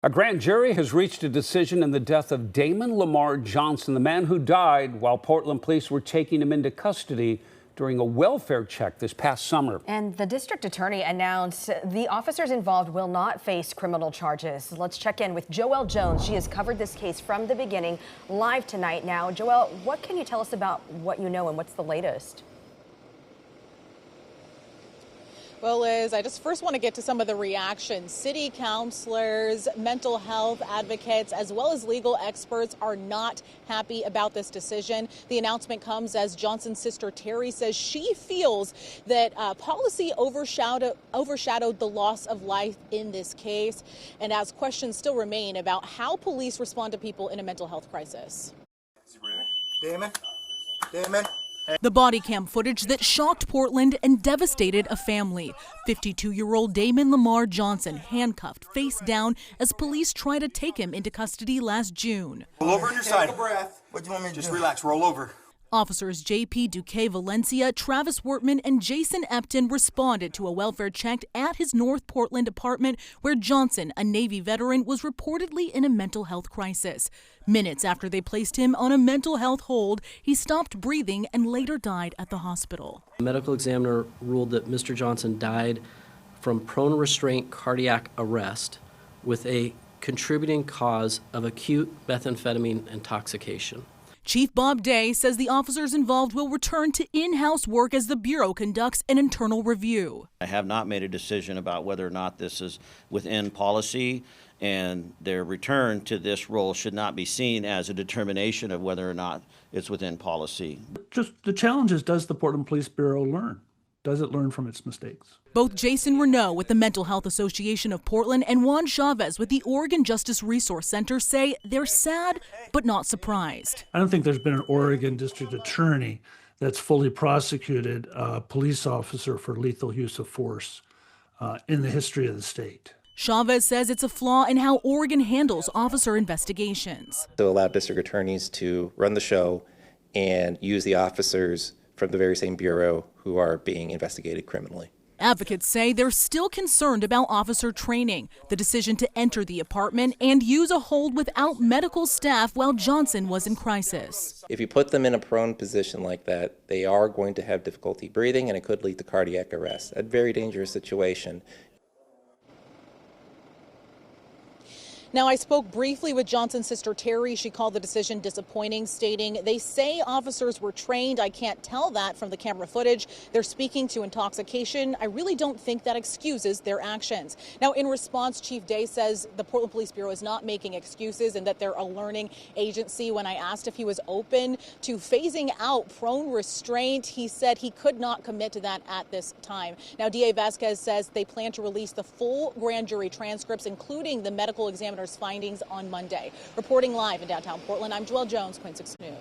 A grand jury has reached a decision in the death of Damon Lamar Johnson, the man who died while Portland police were taking him into custody during a welfare check this past summer. And the district attorney announced the officers involved will not face criminal charges. Let's check in with Joelle Jones. She has covered this case from the beginning, live tonight now. Joelle, what can you tell us about what you know and what's the latest? Well, Liz, I just first want to get to some of the reactions. City councilors, mental health advocates, as well as legal experts are not happy about this decision. The announcement comes as Johnson's sister Terry says she feels that policy overshadowed the loss of life in this case, and as questions still remain about how police respond to people in a mental health crisis. Damon. The body cam footage that shocked Portland and devastated a family. 52-year-old Damon Lamar Johnson handcuffed face down as police try to take him into custody last June. Roll over on your side. Take a breath. What do you want me to do? Just relax. Roll over. Officers J.P. Duque Valencia, Travis Wortman, and Jason Epton responded to a welfare check at his North Portland apartment where Johnson, a Navy veteran, was reportedly in a mental health crisis. Minutes after they placed him on a mental health hold, he stopped breathing and later died at the hospital. The medical examiner ruled that Mr. Johnson died from prone restraint cardiac arrest with a contributing cause of acute methamphetamine intoxication. Chief Bob Day says the officers involved will return to in-house work as the Bureau conducts an internal review. I have not made a decision about whether or not this is within policy, and their return to this role should not be seen as a determination of whether or not it's within policy. Just the challenge is, does the Portland Police Bureau learn? Does it learn from its mistakes? Both Jason Renaud with the Mental Health Association of Portland and Juan Chavez with the Oregon Justice Resource Center say they're sad but not surprised. I don't think there's been an Oregon district attorney that's fully prosecuted a police officer for lethal use of force in the history of the state. Chavez says it's a flaw in how Oregon handles officer investigations. To allow district attorneys to run the show and use the officers from the very same bureau who are being investigated criminally. Advocates say they're still concerned about officer training, the decision to enter the apartment and use a hold without medical staff while Johnson was in crisis. If you put them in a prone position like that, they are going to have difficulty breathing and it could lead to cardiac arrest. A very dangerous situation. Now, I spoke briefly with Johnson's sister Terry. She called the decision disappointing, stating they say officers were trained. I can't tell that from the camera footage. They're speaking to intoxication. I really don't think that excuses their actions. Now, in response, Chief Day says the Portland Police Bureau is not making excuses and that they're a learning agency. When I asked if he was open to phasing out prone restraint, he said he could not commit to that at this time. Now, DA Vasquez says they plan to release the full grand jury transcripts, including the medical examiner's findings on Monday. Reporting live in downtown Portland, I'm Joelle Jones, KOIN 6 News.